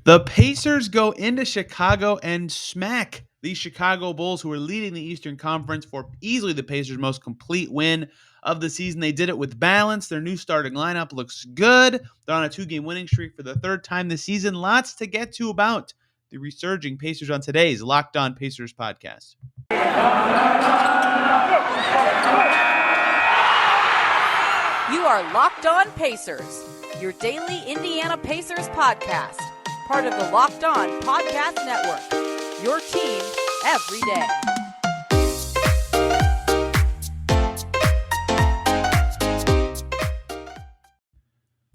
The Pacers go into Chicago and smack the Chicago Bulls, who are leading the Eastern Conference, for easily the Pacers' most complete win of the season. They did it with balance. Their new starting lineup looks good. They're on a 2-game winning streak for the third time this season. Lots to get to about the resurging Pacers on today's Locked On Pacers podcast. You are Locked On Pacers, your daily Indiana Pacers podcast, part of the Locked On Podcast Network, your team every day.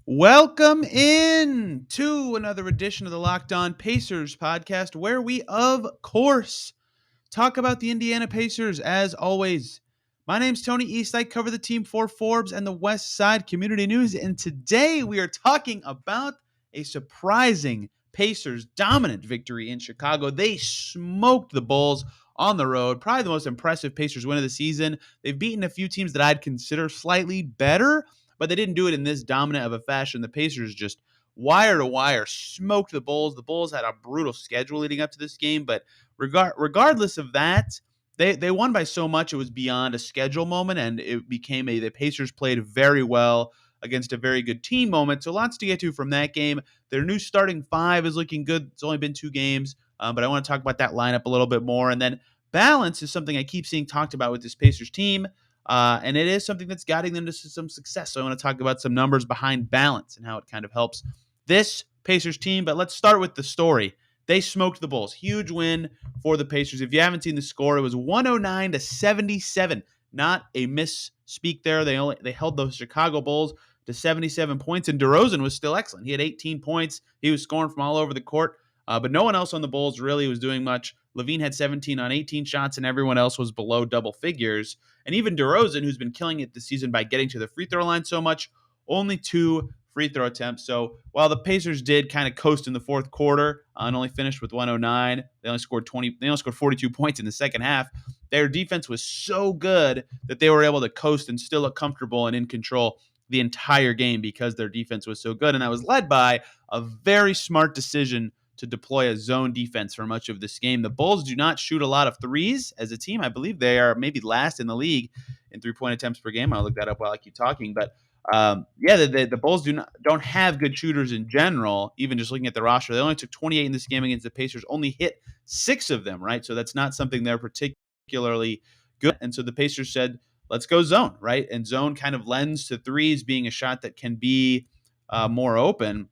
Welcome in to another edition of the Locked On Pacers podcast, where we, of course, talk about the Indiana Pacers as always. My name's Tony East. I cover the team for Forbes and the West Side Community News, and today we are talking about a surprising Pacers dominant victory in Chicago. They smoked the Bulls on the road, probably the most impressive Pacers win of the season. They've beaten a few teams that I'd consider slightly better, but they didn't do it in this dominant of a fashion. The Pacers just wire to wire smoked the Bulls. The Bulls had a brutal schedule leading up to this game, but regardless of that, they won by so much it was beyond a schedule moment, and it became the Pacers played very well against a very good team moment. So lots to get to from that game. Their new starting five is looking good. It's only been 2 games, but I want to talk about that lineup a little bit more. And then balance is something I keep seeing talked about with this Pacers team, and it is something that's guiding them to some success. So I want to talk about some numbers behind balance and how it kind of helps this Pacers team. But let's start with the story. They smoked the Bulls. Huge win for the Pacers. If you haven't seen the score, it was 109-77. Not a misspeak there. They held the Chicago Bulls to 77 points, and DeRozan was still excellent. He had 18 points. He was scoring from all over the court, but no one else on the Bulls really was doing much. LaVine had 17 on 18 shots, and everyone else was below double figures. And even DeRozan, who's been killing it this season by getting to the free throw line so much, only 2 free throw attempts. So while the Pacers did kind of coast in the fourth quarter and only finished with 109, they only scored 42 points in the second half. Their defense was so good that they were able to coast and still look comfortable and in control the entire game because their defense was so good. And that was led by a very smart decision to deploy a zone defense for much of this game. The Bulls do not shoot a lot of threes as a team. I believe they are maybe last in the league in 3-point attempts per game. I'll look that up while I keep talking. But the Bulls don't have good shooters in general. Even just looking at the roster, they only took 28 in this game against the Pacers, only hit 6 of them, right? So that's not something they're particularly good. And so the Pacers said, let's go zone, right? And zone kind of lends to threes being a shot that can be more open.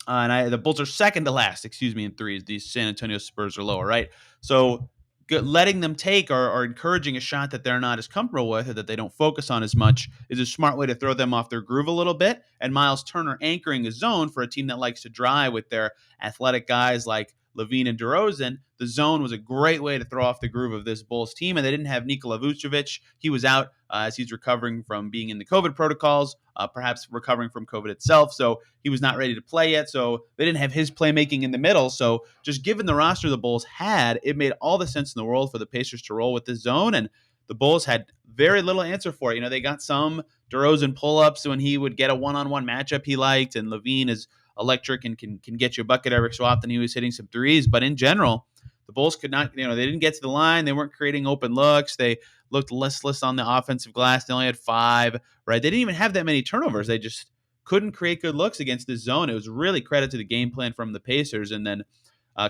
The Bulls are second to last, in threes. These San Antonio Spurs are lower, right? So letting them take or encouraging a shot that they're not as comfortable with or that they don't focus on as much is a smart way to throw them off their groove a little bit. And Miles Turner anchoring a zone for a team that likes to drive with their athletic guys like LaVine and DeRozan, the zone was a great way to throw off the groove of this Bulls team. And they didn't have Nikola Vucevic. He was out as he's recovering from being in the COVID protocols, perhaps recovering from COVID itself. So he was not ready to play yet. So they didn't have his playmaking in the middle. So just given the roster the Bulls had, it made all the sense in the world for the Pacers to roll with this zone. And the Bulls had very little answer for it. You know, they got some DeRozan pull-ups when he would get a one-on-one matchup he liked, and LaVine is electric and can get you a bucket every so often. He was hitting some threes, but in general, the Bulls could not, they didn't get to the line. They weren't creating open looks. They looked listless on the offensive glass. They only had 5, right? They didn't even have that many turnovers. They just couldn't create good looks against this zone. It was really credit to the game plan from the Pacers, and then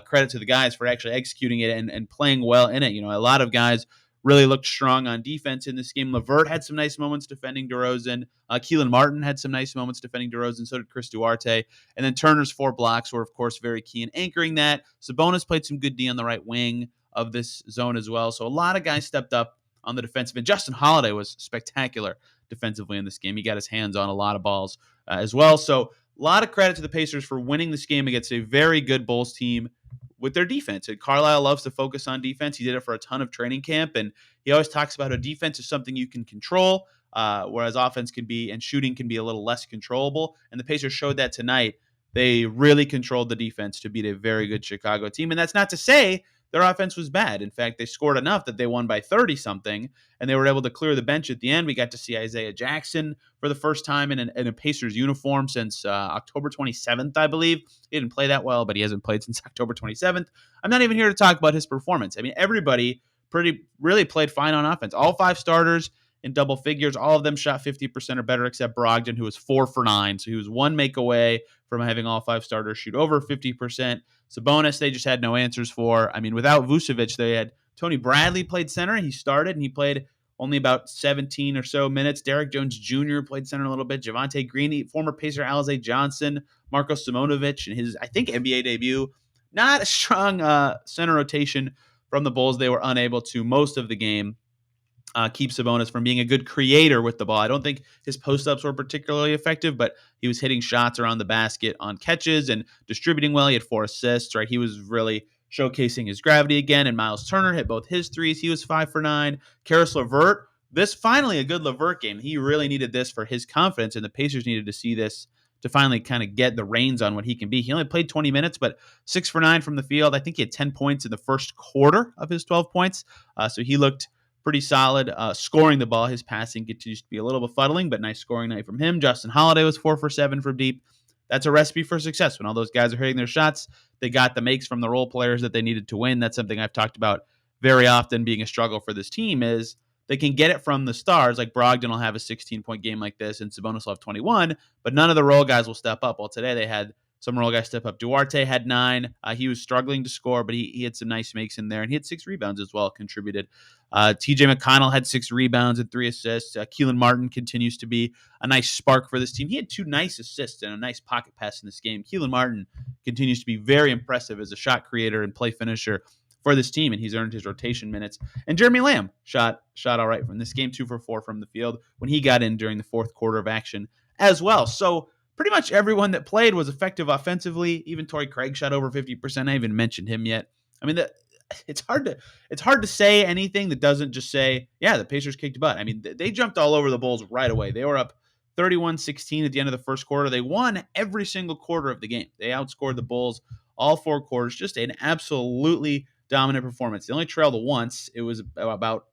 credit to the guys for actually executing it and playing well in it. A lot of guys really looked strong on defense in this game. LeVert had some nice moments defending DeRozan. Keelan Martin had some nice moments defending DeRozan. So did Chris Duarte. And then Turner's 4 blocks were, of course, very key in anchoring that. Sabonis played some good D on the right wing of this zone as well. So a lot of guys stepped up on the defensive end. Justin Holiday was spectacular defensively in this game. He got his hands on a lot of balls as well. So a lot of credit to the Pacers for winning this game against a very good Bulls team with their defense. And Carlisle loves to focus on defense. He did it for a ton of training camp, and he always talks about how defense is something you can control, whereas offense can be and shooting can be a little less controllable. And the Pacers showed that tonight. They really controlled the defense to beat a very good Chicago team. And that's not to say their offense was bad. In fact, they scored enough that they won by 30 something, and they were able to clear the bench at the end. We got to see Isaiah Jackson for the first time in a Pacers uniform since October 27th, I believe. He didn't play that well, but he hasn't played since October 27th. I'm not even here to talk about his performance. I mean, everybody really played fine on offense. All 5 starters in double figures. All of them shot 50% or better, except Brogdon, who was 4 for 9. So he was 1 make away from having all 5 starters shoot over 50%. Sabonis, they just had no answers for. I mean, without Vucevic, they had Tony Bradley played center. He started, and he played only about 17 or so minutes. Derek Jones Jr. played center a little bit. Javonte Green, former Pacer Alize Johnson, Marko Simonovic in his, I think, NBA debut. Not a strong center rotation from the Bulls. They were unable to, most of the game, keep Sabonis from being a good creator with the ball. I don't think his post-ups were particularly effective, but he was hitting shots around the basket on catches and distributing well. He had 4 assists, right? He was really showcasing his gravity again, and Miles Turner hit both his threes. He was 5 for 9. Karis LeVert, this finally a good LeVert game. He really needed this for his confidence, and the Pacers needed to see this to finally kind of get the reins on what he can be. He only played 20 minutes, but 6 for 9 from the field. I think he had 10 points in the first quarter of his 12 points, so he looked pretty solid scoring the ball. His passing continues to be a little befuddling, but nice scoring night from him. Justin Holiday was 4 for 7 from deep. That's a recipe for success. When all those guys are hitting their shots, they got the makes from the role players that they needed to win. That's something I've talked about very often being a struggle for this team is they can get it from the stars. Like Brogdon will have a 16-point game like this, and Sabonis will have 21, but none of the role guys will step up. Well, today they had some role guys step up. Duarte had 9. He was struggling to score, but he had some nice makes in there, and he had 6 rebounds as well, contributed. TJ McConnell had 6 rebounds and 3 assists. Keelan Martin continues to be a nice spark for this team. He had 2 nice assists and a nice pocket pass in this game. Keelan Martin continues to be very impressive as a shot creator and play finisher for this team, and he's earned his rotation minutes. And Jeremy Lamb shot all right from this game, 2 for 4 from the field when he got in during the fourth quarter of action as well. So pretty much everyone that played was effective offensively. Even Torrey Craig shot over 50%. I haven't mentioned him yet. I mean, it's hard to say anything that doesn't just say, yeah, the Pacers kicked butt. I mean, they jumped all over the Bulls right away. They were up 31-16 at the end of the first quarter. They won every single quarter of the game. They outscored the Bulls all 4 quarters. Just an absolutely dominant performance. They only trailed once. It was about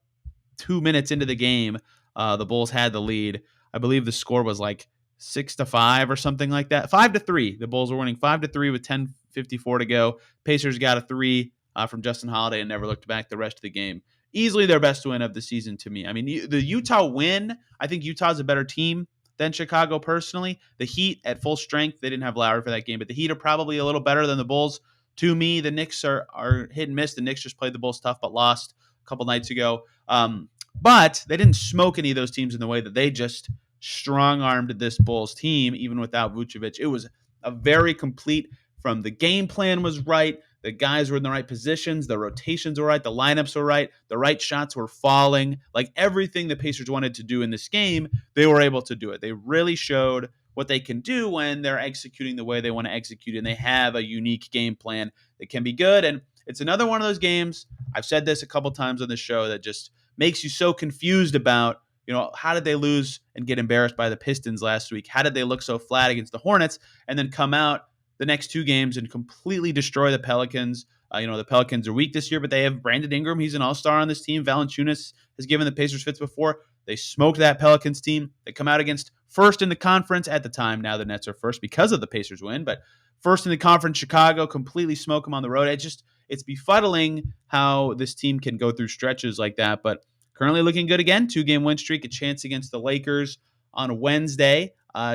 2 minutes into the game. The Bulls had the lead. I believe the score was like 6-5 or something like that. 5-3. The Bulls were winning 5-3 with 10:54 to go. Pacers got a 3 from Justin Holiday and never looked back the rest of the game. Easily their best win of the season to me. I mean, the Utah win, I think Utah's a better team than Chicago personally. The Heat at full strength, they didn't have Lowry for that game, but the Heat are probably a little better than the Bulls. To me, the Knicks are hit and miss. The Knicks just played the Bulls tough but lost a couple nights ago. But they didn't smoke any of those teams in the way that they just strong-armed this Bulls team, even without Vucevic. It was a very complete, from the game plan was right, the guys were in the right positions, the rotations were right, the lineups were right, the right shots were falling. Like everything the Pacers wanted to do in this game, they were able to do it. They really showed what they can do when they're executing the way they want to execute, and they have a unique game plan that can be good. And it's another one of those games, I've said this a couple times on the show, that just makes you so confused about, how did they lose and get embarrassed by the Pistons last week? How did they look so flat against the Hornets and then come out the next 2 games and completely destroy the Pelicans? The Pelicans are weak this year, but they have Brandon Ingram. He's an all-star on this team. Valanciunas has given the Pacers fits before. They smoked that Pelicans team. They come out against first in the conference at the time. Now the Nets are first because of the Pacers win, but first in the conference, Chicago, completely smoke them on the road. It's befuddling how this team can go through stretches like that, but currently looking good again. 2-game win streak, a chance against the Lakers on Wednesday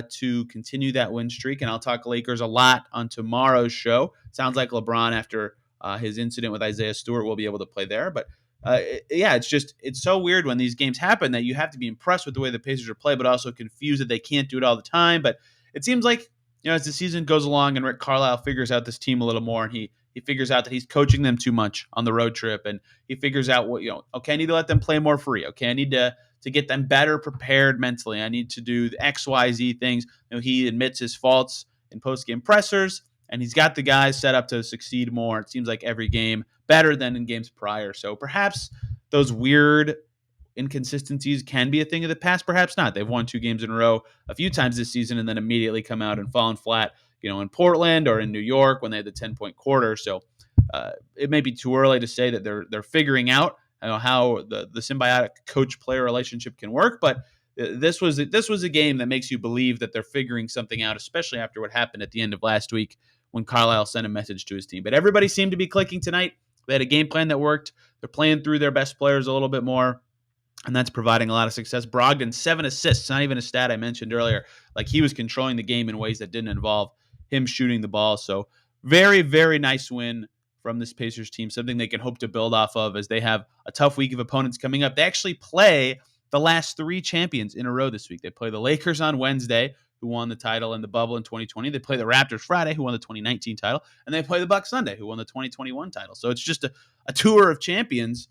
to continue that win streak. And I'll talk Lakers a lot on tomorrow's show. Sounds like LeBron, after his incident with Isaiah Stewart, will be able to play there. But it's so weird when these games happen that you have to be impressed with the way the Pacers are played, but also confused that they can't do it all the time. But it seems like, as the season goes along and Rick Carlisle figures out this team a little more, and he figures out that he's coaching them too much on the road trip, and he figures out okay, I need to let them play more free. Okay, I need to get them better prepared mentally. I need to do the X, Y, Z things. He admits his faults in post-game pressers, and he's got the guys set up to succeed more. It seems like every game better than in games prior. So perhaps those weird inconsistencies can be a thing of the past. Perhaps not. They've won 2 games in a row a few times this season and then immediately come out and fallen flat, in Portland or in New York when they had the 10-point quarter. So it may be too early to say that they're figuring out how the symbiotic coach-player relationship can work, but this was a game that makes you believe that they're figuring something out, especially after what happened at the end of last week when Carlisle sent a message to his team. But everybody seemed to be clicking tonight. They had a game plan that worked. They're playing through their best players a little bit more, and that's providing a lot of success. Brogdon, 7 assists, not even a stat I mentioned earlier. Like, he was controlling the game in ways that didn't involve him shooting the ball. So very, very nice win from this Pacers team, something they can hope to build off of as they have a tough week of opponents coming up. They actually play the last 3 champions in a row this week. They play the Lakers on Wednesday, who won the title in the bubble in 2020. They play the Raptors Friday, who won the 2019 title. And they play the Bucks Sunday, who won the 2021 title. So it's just a tour of champions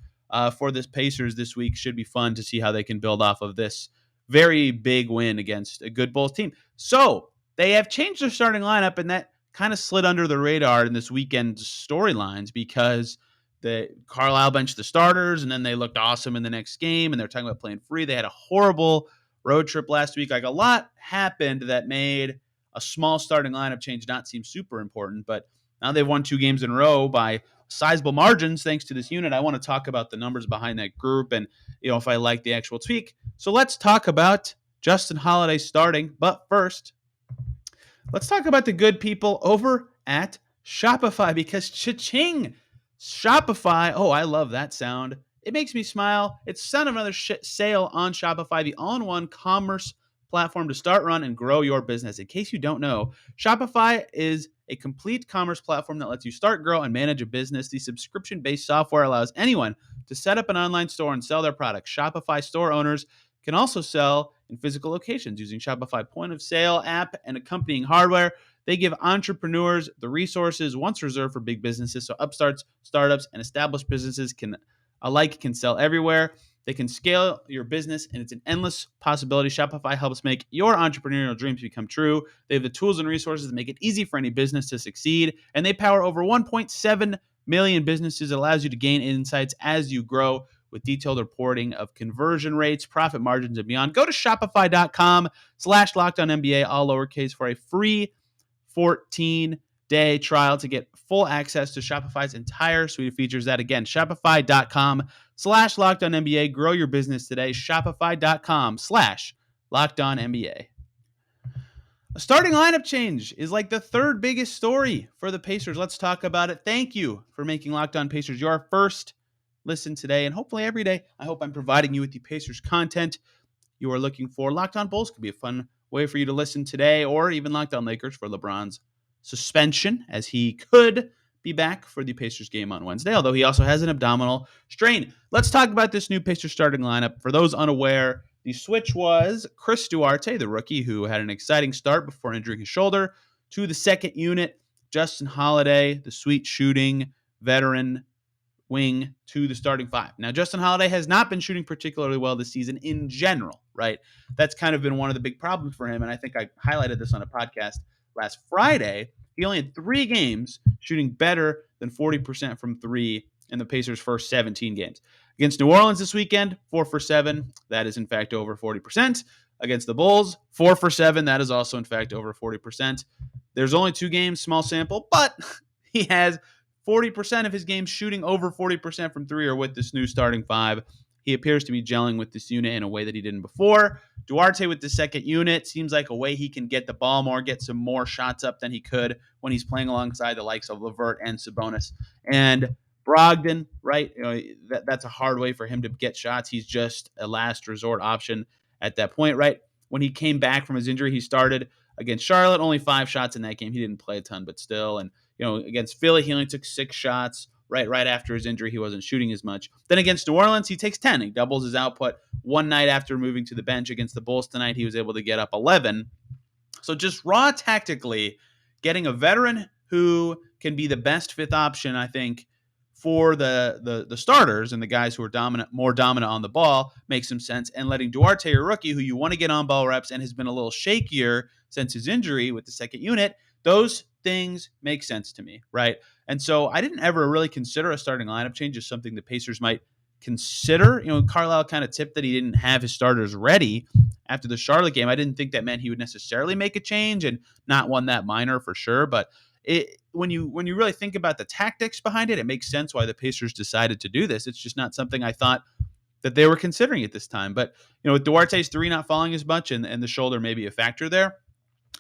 for this Pacers this week. Should be fun to see how they can build off of this very big win against a good Bulls team. So they have changed their starting lineup, and that kind of slid under the radar in this weekend's storylines because the Carlisle benched the starters, and then they looked awesome in the next game, and they're talking about playing free. They had a horrible road trip last week. Like, a lot happened that made a small starting lineup change not seem super important, but now they've won 2 games in a row by sizable margins thanks to this unit. I want to talk about the numbers behind that group and, if I like the actual tweak. So let's talk about Justin Holiday starting. But first, let's talk about the good people over at Shopify, because cha-ching, Shopify. Oh, I love that sound. It makes me smile. It's the sound of another sale on Shopify, the all-in-one commerce platform to start, run, and grow your business. In case you don't know, Shopify is a complete commerce platform that lets you start, grow, and manage a business. The subscription-based software allows anyone to set up an online store and sell their products. Shopify store owners can also sell in physical locations using Shopify point of sale app and accompanying hardware. They give entrepreneurs the resources once reserved for big businesses, so upstarts, startups, and established businesses can sell everywhere. They can scale your business, and it's an endless possibility. Shopify helps make your entrepreneurial dreams become true. They have the tools and resources to make it easy for any business to succeed, and they power over 1.7 million businesses. It allows you to gain insights as you grow with detailed reporting of conversion rates, profit margins, and beyond. Go to shopify.com/LockedOnNBA, all lowercase, for a free 14-day trial to get full access to Shopify's entire suite of features. That again, shopify.com/LockedOnNBA. Grow your business today. Shopify.com/LockedOnNBA. A starting lineup change is like the third biggest story for the Pacers. Let's talk about it. Thank you for making Locked On Pacers your first listen today, and hopefully every day. I hope I'm providing you with the Pacers content you are looking for. Locked On Bulls could be a fun way for you to listen today, or even Locked On Lakers for LeBron's suspension, as he could be back for the Pacers game on Wednesday, although he also has an abdominal strain. Let's talk about this new Pacers starting lineup. For those unaware, the switch was Chris Duarte, the rookie who had an exciting start before injuring his shoulder, to the second unit, Justin Holiday, the sweet shooting veteran wing, to the starting 5. Now, Justin Holiday has not been shooting particularly well this season in general, right? That's kind of been one of the big problems for him, and I think I highlighted this on a podcast last Friday. He only had 3 games shooting better than 40% from 3 in the Pacers' first 17 games. Against New Orleans this weekend, 4 for 7. That is, in fact, over 40%. Against the Bulls, 4 for 7. That is also, in fact, over 40%. There's only 2 games, small sample, but he has 40% of his games shooting over 40% from 3 or with this new starting 5. He appears to be gelling with this unit in a way that he didn't before. Duarte with the second unit seems like a way he can get the ball more, get some more shots up than he could when he's playing alongside the likes of LeVert and Sabonis. And Brogdon, right? That's a hard way for him to get shots. He's just a last resort option at that point, right? When he came back from his injury, he started against Charlotte, only 5 shots in that game. He didn't play a ton, but still. And against Philly, he only took 6 shots. Right after his injury, he wasn't shooting as much. Then against New Orleans, he takes 10. He doubles his output. One night after moving to the bench against the Bulls tonight, he was able to get up 11. So just raw tactically, getting a veteran who can be the best 5th option, I think, for the starters and the guys who are more dominant on the ball makes some sense. And letting Duarte, a rookie who you want to get on ball reps and has been a little shakier since his injury with the second unit, those things make sense to me, right? And so I didn't ever really consider a starting lineup change as something the Pacers might consider. Carlisle kind of tipped that he didn't have his starters ready after the Charlotte game. I didn't think that meant he would necessarily make a change, and not one that minor for sure. But when you really think about the tactics behind it, it makes sense why the Pacers decided to do this. It's just not something I thought that they were considering at this time. But with Duarte's three not falling as much and the shoulder may be a factor there,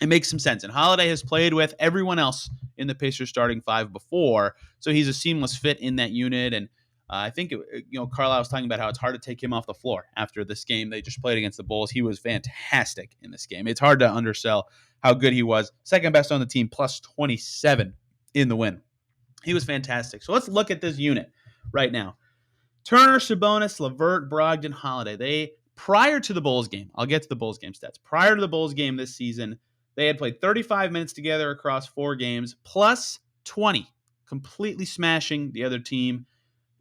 it makes some sense. And Holiday has played with everyone else in the Pacers starting five before, so he's a seamless fit in that unit. And I think Carlisle was talking about how it's hard to take him off the floor after this game they just played against the Bulls. He was fantastic in this game. It's hard to undersell how good he was. Second best on the team, plus 27 in the win. He was fantastic. So let's look at this unit right now. Turner, Sabonis, LeVert, Brogdon, Holiday. They, prior to the Bulls game, I'll get to the Bulls game stats. Prior to the Bulls game this season, they had played 35 minutes together across 4 games, plus 20, completely smashing the other team.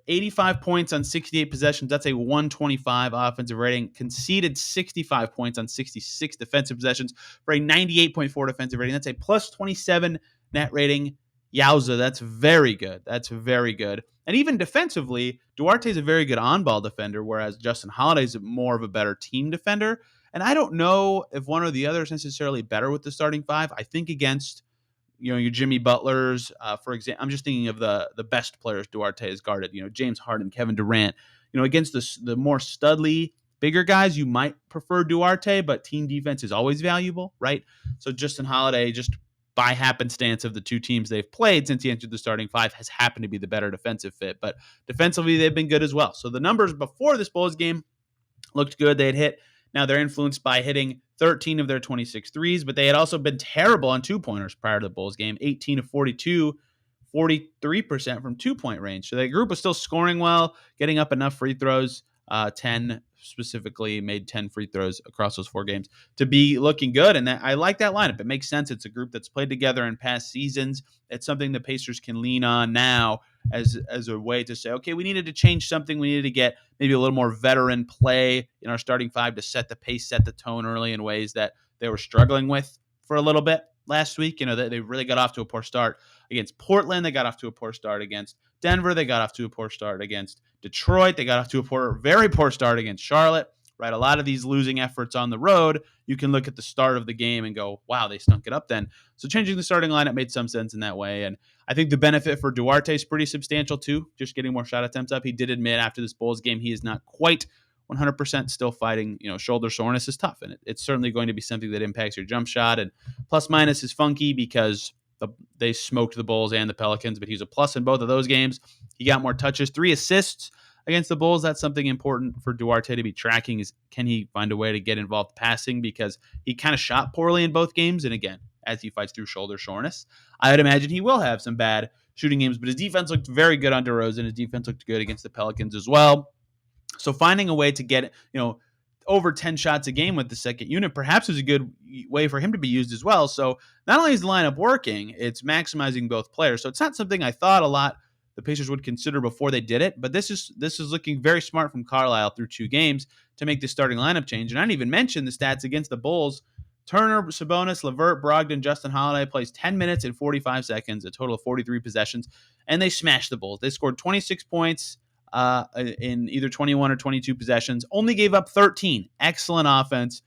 85 points on 68 possessions. That's a 125 offensive rating. Conceded 65 points on 66 defensive possessions for a 98.4 defensive rating. That's a plus 27 net rating. Yowza, that's very good. That's very good. And even defensively, Duarte's a very good on-ball defender, whereas Justin Holiday's more of a better team defender. And I don't know if one or the other is necessarily better with the starting five. I think against your Jimmy Butlers, for example. I'm just thinking of the best players Duarte has guarded. James Harden, Kevin Durant. Against the more studly, bigger guys, you might prefer Duarte, but team defense is always valuable, right? So Justin Holiday, just by happenstance of the two teams they've played since he entered the starting five, has happened to be the better defensive fit. But defensively, they've been good as well. So the numbers before this Bulls game looked good. They had hit. Now they're influenced by hitting 13 of their 26 threes, but they had also been terrible on two-pointers prior to the Bulls game, 18 of 42, 43% from two-point range. So that group was still scoring well, getting up enough free throws, 10 specifically, made 10 free throws across those 4 games to be looking good. And I like that lineup. It makes sense. It's a group that's played together in past seasons. It's something the Pacers can lean on now as a way to say, okay, we needed to change something. We needed to get maybe a little more veteran play in our starting five to set the pace, set the tone early in ways that they were struggling with for a little bit last week. They really got off to a poor start against Portland. They got off to a poor start against Denver. They got off to a poor start against Detroit. They got off to a very poor start against Charlotte. Right, a lot of these losing efforts on the road, you can look at the start of the game and go, wow, they stunk it up then. So changing the starting lineup made some sense in that way. And I think the benefit for Duarte is pretty substantial too, just getting more shot attempts up. He did admit after this Bulls game he is not quite 100% still fighting. Shoulder soreness is tough, and it's certainly going to be something that impacts your jump shot. And plus minus is funky because they smoked the Bulls and the Pelicans, but he's a plus in both of those games. He got more touches, 3 assists against the Bulls. That's something important for Duarte to be tracking, is can he find a way to get involved passing, because he kind of shot poorly in both games. And again, as he fights through shoulder soreness, I would imagine he will have some bad shooting games, but his defense looked very good on DeRozan. His defense looked good against the Pelicans as well. So finding a way to get, over 10 shots a game with the second unit perhaps is a good way for him to be used as well. So not only is the lineup working, it's maximizing both players. So it's not something I thought a lot the Pacers would consider before they did it, but this is looking very smart from Carlisle through 2 games to make the starting lineup change. And I didn't even mention the stats against the Bulls. Turner, Sabonis, LeVert, Brogdon, Justin Holiday plays 10 minutes and 45 seconds, a total of 43 possessions, and they smashed the Bulls. They scored 26 points in either 21 or 22 possessions, only gave up 13. Excellent offense,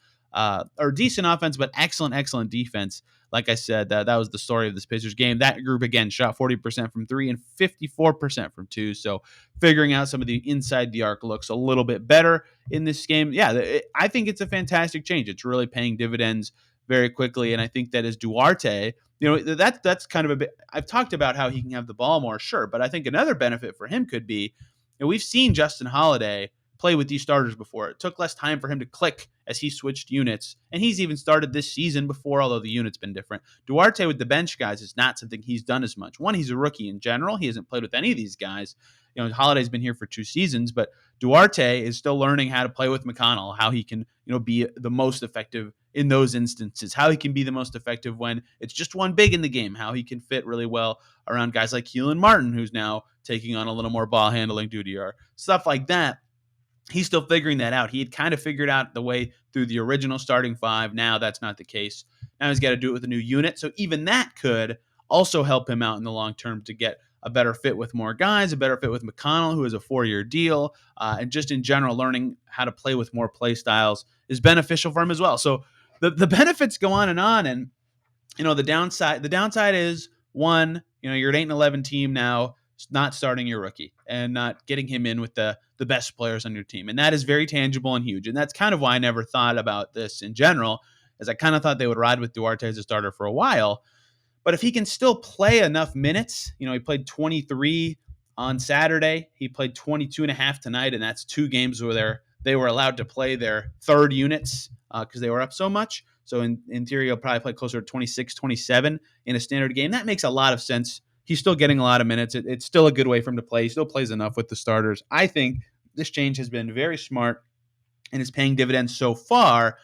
or decent offense, but excellent defense. Like I said, that was the story of this Pacers game. That group, again, shot 40% from 3 and 54% from 2. So figuring out some of the inside the arc looks a little bit better in this game. Yeah, I think it's a fantastic change. It's really paying dividends very quickly. And I think that as Duarte, that's kind of a bit, I've talked about how he can have the ball more, sure. But I think another benefit for him could be, we've seen Justin Holiday play with these starters before. It took less time for him to click as he switched units, and he's even started this season before, although the unit's been different. Duarte with the bench guys is not something he's done as much. One, he's a rookie in general. He hasn't played with any of these guys. Holiday's been here for 2 seasons, but Duarte is still learning how to play with McConnell, how he can, be the most effective in those instances, how he can be the most effective when it's just one big in the game, how he can fit really well around guys like Keelan Martin, who's now taking on a little more ball handling duty or stuff like that. He's still figuring that out. He had kind of figured out the way through the original starting 5. Now that's not the case. Now he's got to do it with a new unit. So even that could also help him out in the long term to get a better fit with more guys, a better fit with McConnell, who has a 4-year deal, and just in general, learning how to play with more play styles is beneficial for him as well. So the benefits go on. And the downside is, one, You're an 8-11 team now, not starting your rookie and not getting him in with the best players on your team. And that is very tangible and huge. And that's kind of why I never thought about this in general, as I kind of thought they would ride with Duarte as a starter for a while. But if he can still play enough minutes, he played 23 on Saturday. He played 22 and a half tonight, and that's 2 games where they were allowed to play their third units because they were up so much. So in theory, he'll probably play closer to 26, 27 in a standard game. That makes a lot of sense. He's still getting a lot of minutes. It's still a good way for him to play. He still plays enough with the starters. I think this change has been very smart and is paying dividends so far.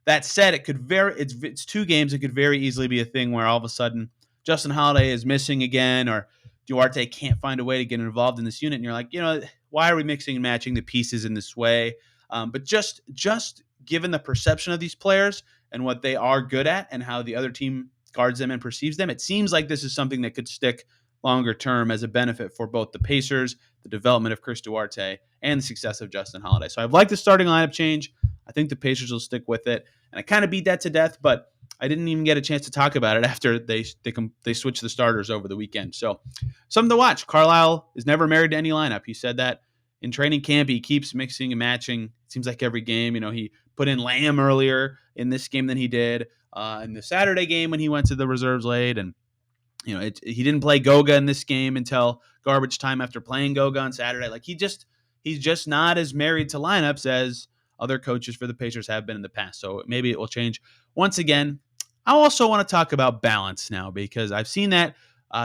That said, it's 2 games. It could very easily be a thing where all of a sudden Justin Holiday is missing again, or Duarte can't find a way to get involved in this unit. And you're like, why are we mixing and matching the pieces in this way? But just given the perception of these players and what they are good at and how the other team guards them and perceives them, it seems like this is something that could stick longer term as a benefit for both the Pacers, the development of Chris Duarte, and the success of Justin Holiday. So I've liked the starting lineup change. I think the Pacers will stick with it. And I kind of beat that to death, but I didn't even get a chance to talk about it after they switched the starters over the weekend. So something to watch. Carlisle is never married to any lineup. He said that in training camp. He keeps mixing and matching. It seems like every game. He put in Lamb earlier in this game than he did in the Saturday game when he went to the reserves late. And he didn't play Goga in this game until garbage time after playing Goga on Saturday. Like he's just not as married to lineups as other coaches for the Pacers have been in the past. So maybe it will change. Once again, I also want to talk about balance now because I've seen that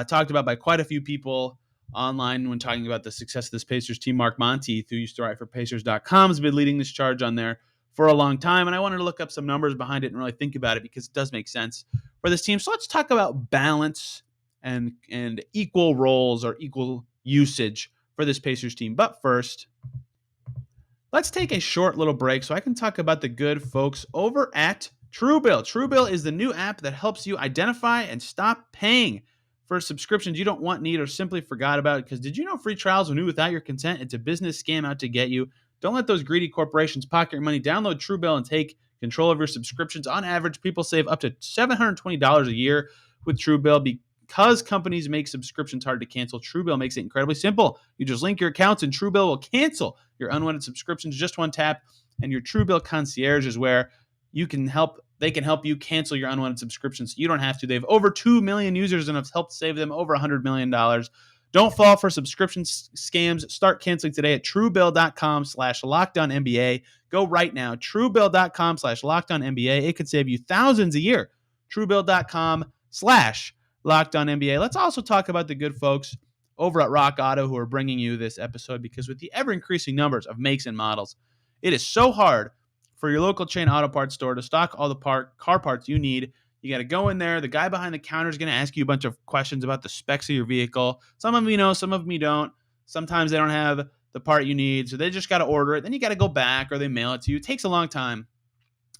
talked about by quite a few people online when talking about the success of this Pacers team. Mark Monteith, who used to write for Pacers.com, has been leading this charge on there for a long time. And I wanted to look up some numbers behind it and really think about it because it does make sense for this team. So let's talk about balance and equal roles or equal usage for this Pacers team. But first, let's take a short little break so I can talk about the good folks over at TrueBill. TrueBill is the new app that helps you identify and stop paying for subscriptions you don't want, need, or simply forgot about. Because did you know free trials are new without your consent? It's a business scam out to get you. Don't let those greedy corporations pocket your money. Download TrueBill and take control of your subscriptions. On average, people save up to $720 a year with TrueBill because companies make subscriptions hard to cancel. TrueBill makes it incredibly simple. You just link your accounts and TrueBill will cancel your unwanted subscriptions. Just one tap, and your TrueBill concierge is where they can help you cancel your unwanted subscriptions. You don't have to. They have over 2 million users and have helped save them over $100 million. Don't fall for subscription scams. Start canceling today at truebill.com/LockedOnNBA. Go right now. Truebill.com/LockedOnNBA. It could save you thousands a year. Truebill.com/LockedOnNBA. Let's also talk about the good folks over at Rock Auto who are bringing you this episode, because with the ever-increasing numbers of makes and models, it is so hard for your local chain auto parts store to stock all the car parts you need. You got to go in there. The guy behind the counter is going to ask you a bunch of questions about the specs of your vehicle. Some of them you know, some of them you don't. Sometimes they don't have the part you need, so they just got to order it. Then you got to go back or they mail it to you. It takes a long time.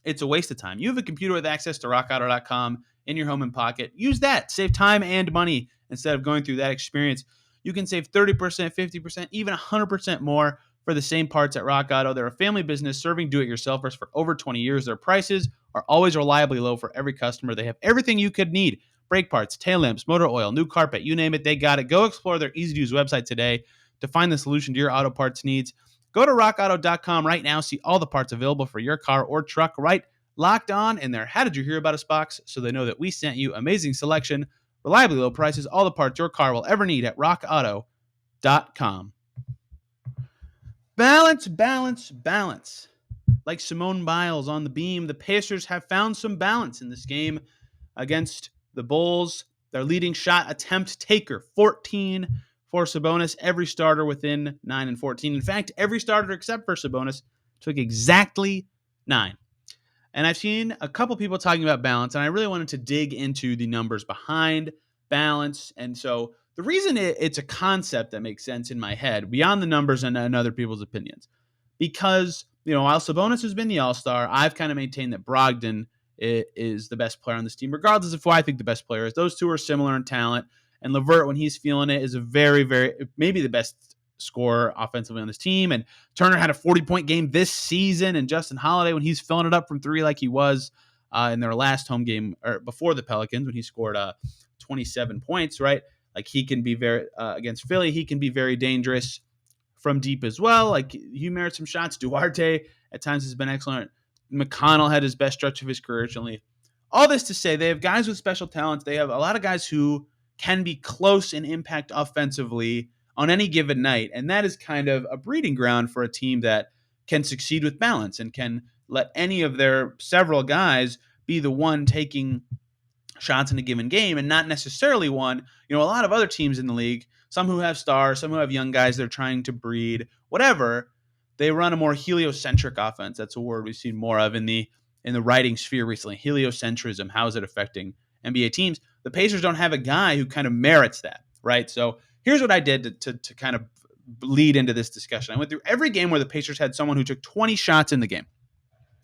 It's a waste of time. You have a computer with access to rockauto.com in your home and pocket. Use that. Save time and money instead of going through that experience. You can save 30%, 50%, even 100% more for the same parts at Rock Auto. They're a family business serving do-it-yourselfers for over 20 years. Their prices are always reliably low for every customer. They have everything you could need: brake parts, tail lamps, motor oil, new carpet, you name it, they got it. Go explore their easy-to-use website today to find the solution to your auto parts needs. Go to rockauto.com right now. See all the parts available for your car or truck. Right Locked On in their How Did You Hear About Us box so they know that we sent you. Amazing selection, reliably low prices, all the parts your car will ever need at rockauto.com. Balance, balance, balance. Like Simone Biles on the beam, the Pacers have found some balance in this game against the Bulls. Their leading shot attempt taker, 14 for Sabonis. Every starter within 9 and 14. In fact, every starter except for Sabonis took exactly 9. And I've seen a couple people talking about balance, and I really wanted to dig into the numbers behind balance. And so the reason it's a concept that makes sense in my head, beyond the numbers and other people's opinions, because, while Sabonis has been the all-star, I've kind of maintained that Brogdon is the best player on this team, regardless of who I think the best player is. Those two are similar in talent. And LeVert, when he's feeling it, is a very, very, maybe the best scorer offensively on this team. And Turner had a 40-point game this season. And Justin Holiday, when he's filling it up from three like he was in their last home game or before the Pelicans, when he scored 27 points, right? Like he can be very against Philly, he can be very dangerous from deep as well. Like he merits some shots. Duarte at times has been excellent. McConnell had his best stretch of his career recently. All this to say, they have guys with special talents. They have a lot of guys who can be close in impact offensively on any given night. And that is kind of a breeding ground for a team that can succeed with balance and can let any of their several guys be the one taking shots in a given game and not necessarily one. A lot of other teams in the league, some who have stars, some who have young guys they're trying to breed, whatever, they run a more heliocentric offense. That's a word we've seen more of in the writing sphere recently. Heliocentrism. How is it affecting NBA teams? The Pacers don't have a guy who kind of merits that, right? So here's what I did to kind of lead into this discussion. I went through every game where the Pacers had someone who took 20 shots in the game.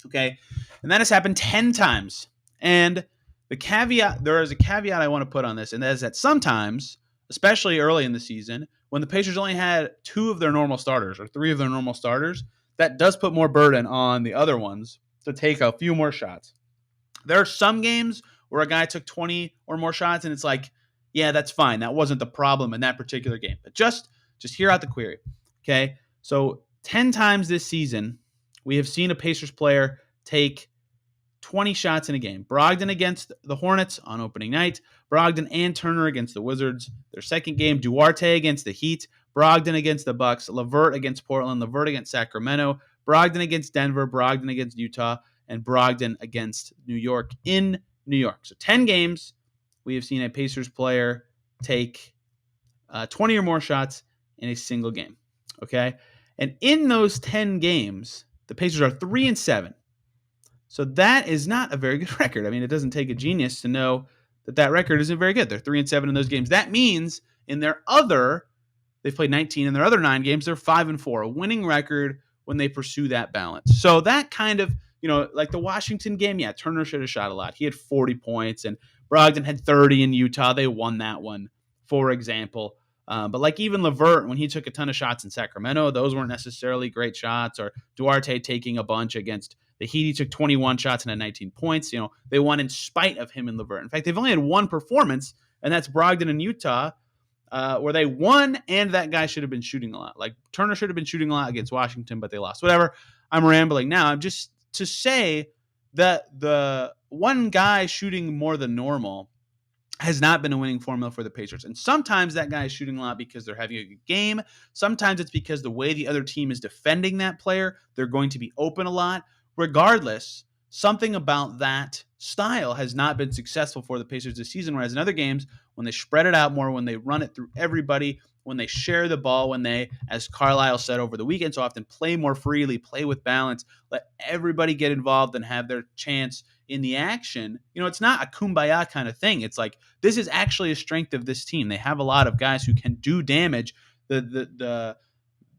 Okay. And that has happened 10 times. And there is a caveat I want to put on this, and that is that sometimes, especially early in the season, when the Pacers only had 2 of their normal starters or 3 of their normal starters, that does put more burden on the other ones to take a few more shots. There are some games where a guy took 20 or more shots, and it's like, yeah, that's fine. That wasn't the problem in that particular game. But just hear out the query. Okay. So 10 times this season, we have seen a Pacers player take 20 shots in a game. Brogdon against the Hornets on opening night. Brogdon and Turner against the Wizards. Their second game, Duarte against the Heat. Brogdon against the Bucks. LeVert against Portland. LeVert against Sacramento. Brogdon against Denver. Brogdon against Utah. And Brogdon against New York in New York. So 10 games, we have seen a Pacers player take 20 or more shots in a single game. Okay? And in those 10 games, the Pacers are 3-7. So that is not a very good record. I mean, it doesn't take a genius to know that record isn't very good. They're 3-7 in those games. That means they've played 19 in their other 9 games. They're 5-4, a winning record when they pursue that balance. So that kind of, like the Washington game, yeah, Turner should have shot a lot. He had 40 points, and Brogdon had 30 in Utah. They won that one, for example. But like even LeVert, when he took a ton of shots in Sacramento, those weren't necessarily great shots. Or Duarte taking a bunch against the Heat, he took 21 shots and had 19 points. They won in spite of him and LeVert. In fact, they've only had one performance, and that's Brogdon in Utah, where they won, and that guy should have been shooting a lot. Like Turner should have been shooting a lot against Washington, but they lost. Whatever. I'm rambling now. I'm just to say that the one guy shooting more than normal has not been a winning formula for the Pacers. And sometimes that guy is shooting a lot because they're having a good game. Sometimes it's because the way the other team is defending that player, they're going to be open a lot. Regardless, something about that style has not been successful for the Pacers this season, whereas in other games, when they spread it out more, when they run it through everybody, when they share the ball, when they, as Carlisle said over the weekend so often, play more freely, play with balance, let everybody get involved and have their chance in the action, it's not a kumbaya kind of thing. It's like, this is actually a strength of this team. They have a lot of guys who can do damage.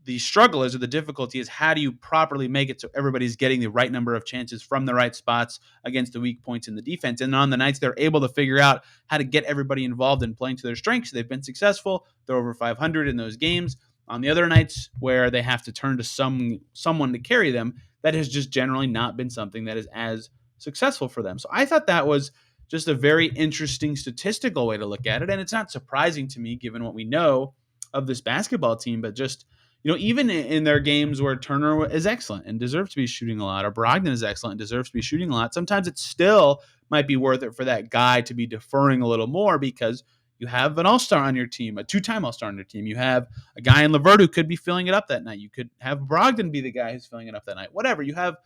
The struggle is, or the difficulty is, how do you properly make it so everybody's getting the right number of chances from the right spots against the weak points in the defense? And on the nights they're able to figure out how to get everybody involved in playing to their strengths, they've been successful. They're over 500 in those games. On the other nights where they have to turn to someone to carry them, that has just generally not been something that is as successful for them. So I thought that was just a very interesting statistical way to look at it. And it's not surprising to me, given what we know of this basketball team, but just, even in their games where Turner is excellent and deserves to be shooting a lot, or Brogdon is excellent and deserves to be shooting a lot, sometimes it still might be worth it for that guy to be deferring a little more because you have an all-star on your team, a 2-time all-star on your team. You have a guy in LeVert who could be filling it up that night. You could have Brogdon be the guy who's filling it up that night. Whatever. You have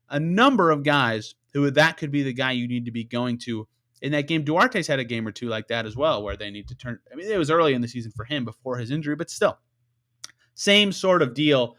a number of guys who that could be the guy you need to be going to in that game. Duarte's had a game or two like that as well, where they need to turn. I mean, it was early in the season for him before his injury, but still. Same sort of deal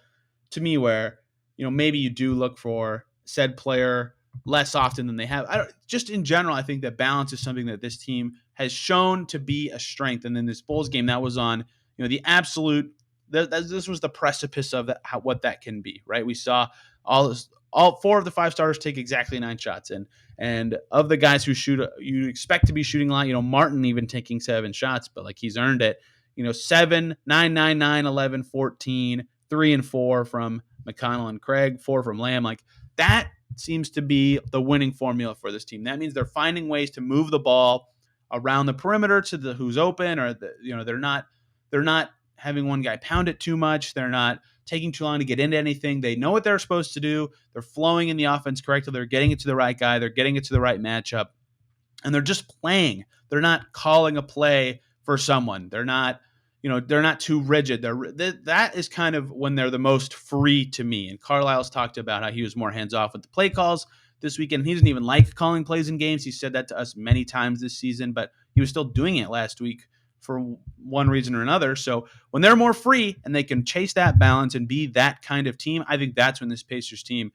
to me where, maybe you do look for said player less often than they have. Just in general, I think that balance is something that this team has shown to be a strength. And then this Bulls game, that was on, the absolute, this was the precipice of what that can be, right? We saw all 4 of the 5 starters take exactly 9 shots. And of the guys who shoot, you expect to be shooting a lot, Martin even taking 7 shots, but like he's earned it. 7, 9, 9, 9, 11, 14, 3 and 4 from McConnell and Craig, 4 from Lamb. Like that seems to be the winning formula for this team. That means they're finding ways to move the ball around the perimeter to the who's open, or they're not having one guy pound it too much. They're not taking too long to get into anything. They know what they're supposed to do. They're flowing in the offense correctly. They're getting it to the right guy. They're getting it to the right matchup, and they're just playing. They're not calling a play for someone. They're not too rigid. That is kind of when they're the most free to me. And Carlisle's talked about how he was more hands off with the play calls this weekend. He doesn't even like calling plays in games. He said that to us many times this season, but he was still doing it last week for one reason or another. So when they're more free and they can chase that balance and be that kind of team, I think that's when this Pacers team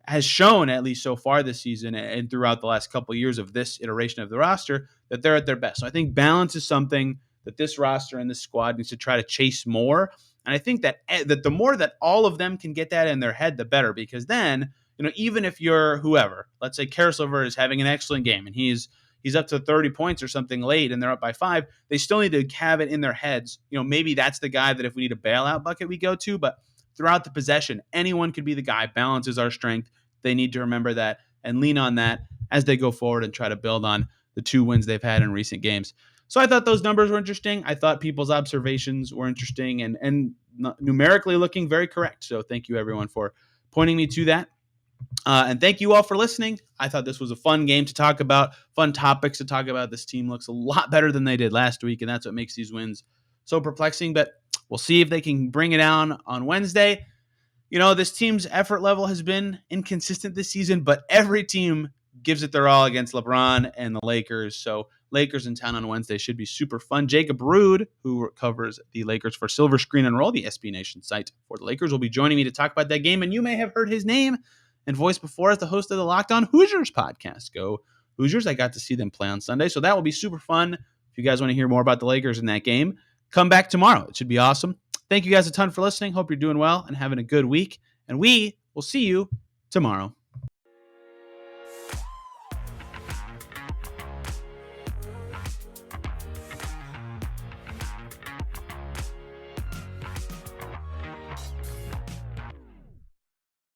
has shown, at least so far this season and throughout the last couple of years of this iteration of the roster, that they're at their best. So I think balance is something that this roster and this squad needs to try to chase more. And I think that the more that all of them can get that in their head, the better, because then, even if you're whoever, let's say Karis LeVert is having an excellent game and he's up to 30 points or something late and they're up by 5, they still need to have it in their heads. Maybe that's the guy that if we need a bailout bucket, we go to, but throughout the possession, anyone could be the guy. Balance is our strength. They need to remember that and lean on that as they go forward and try to build on the 2 wins they've had in recent games. So I thought those numbers were interesting. I thought people's observations were interesting and numerically looking very correct. So thank you, everyone, for pointing me to that. And thank you all for listening. I thought this was a fun game to talk about, fun topics to talk about. This team looks a lot better than they did last week, and that's what makes these wins so perplexing. But we'll see if they can bring it down on Wednesday. This team's effort level has been inconsistent this season, but every team gives it their all against LeBron and the Lakers. So Lakers in town on Wednesday should be super fun. Jacob Rude, who covers the Lakers for Silver Screen and Roll, the SB Nation site for the Lakers, will be joining me to talk about that game. And you may have heard his name and voice before as the host of the Locked On Hoosiers podcast. Go Hoosiers. I got to see them play on Sunday, so that will be super fun. If you guys want to hear more about the Lakers in that game, come back tomorrow. It should be awesome. Thank you guys a ton for listening. Hope you're doing well and having a good week. And we will see you tomorrow.